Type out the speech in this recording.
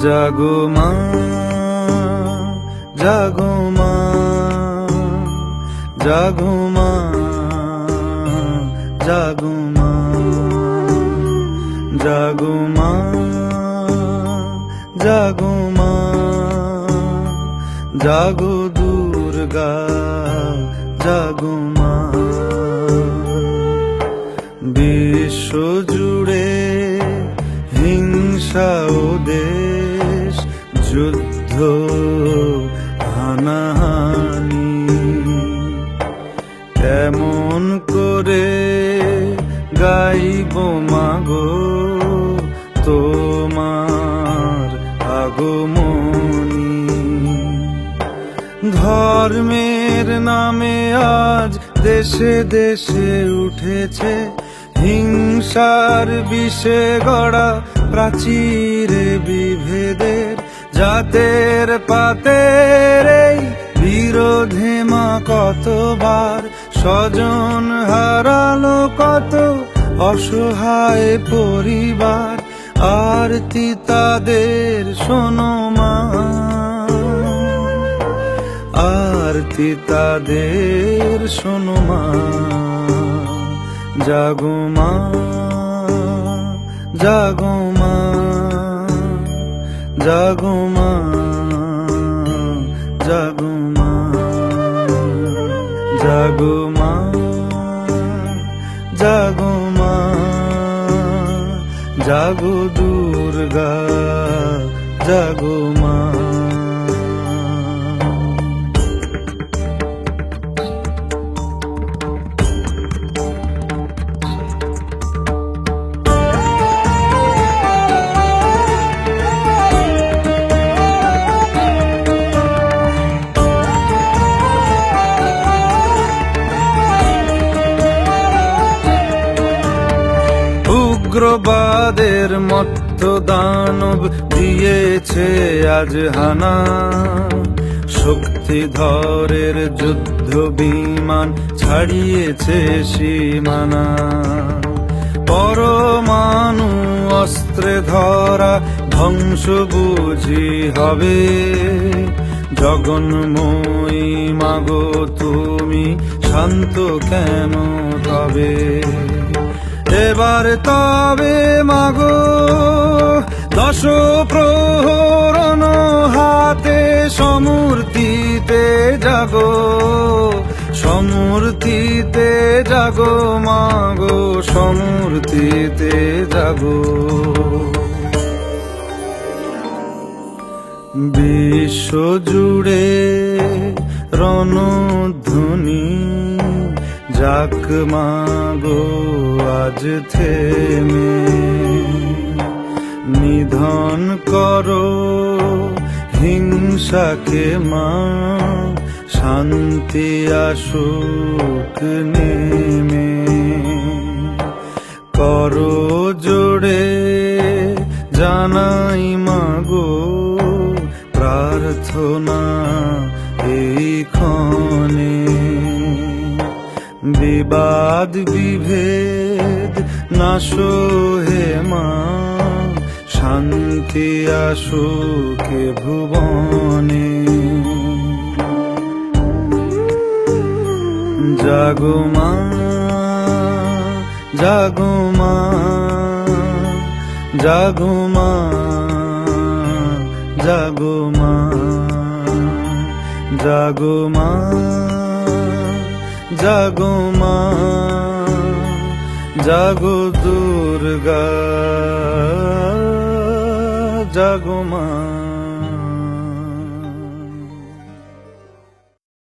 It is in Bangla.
জাগো মা, জাগো মা, জাগো মা, জাগো মা, জাগো মা, জাগো মা, জাগো দুর্গা, জাগো মা। বিশ্ব জুড়ে হিংসা ও দেশ, যুদ্ধ হানাহানি, কেমন করে গাইব মাগো তোমার আগমনী। ধর্মের নামে আজ দেশে দেশে উঠেছে হিংসার বিষে গড়া প্রাচীরে বিভেদের, জাতের পাতের এই বিরোধে মা কতবার স্বজন হারালো কত অসহায় পরিবার। আরতি তাদের শোনো মা, আরতি তাদের শোনো মা। জাগো মা, জাগো মা, জাগো মা, জাগো মা, জাগো মা, জাগো মা, জাগো দুর্গা, জাগো মা। উগ্রবাদের মত্ত দানব দিয়েছে আজ হানা, শক্তিধরের যুদ্ধ বিমান ছাড়িয়েছে সীমানা। পরমাণু অস্ত্রে ধরা ধ্বংস বুঝি হবে, জগন্ময়ী মাগো তুমি শান্ত কেন তবে। এবার তবে মাগো দশ প্রহরণ হাতে সমূর্তিতে জাগো, সমূর্তিতে জাগো মাগো, সমূর্তিতে জাগো। বিশ্ব জুড়ে রণধ্বনি যাক মাগো আজ থেমে, নিধন করো হিংসাকে মা, শান্তি আসুক নেমে। করো জোড়ে জানাই মাগো প্রার্থনা এই ক্ষণে। বিবাদ বিভেদ নাশো হে মা, শান্তি আসুক ভুবনে। জাগো মা, জাগো মা, জাগো মা, জাগো মা, জাগো মা, জাগো মা, জাগো দুর্গা, জাগো মা।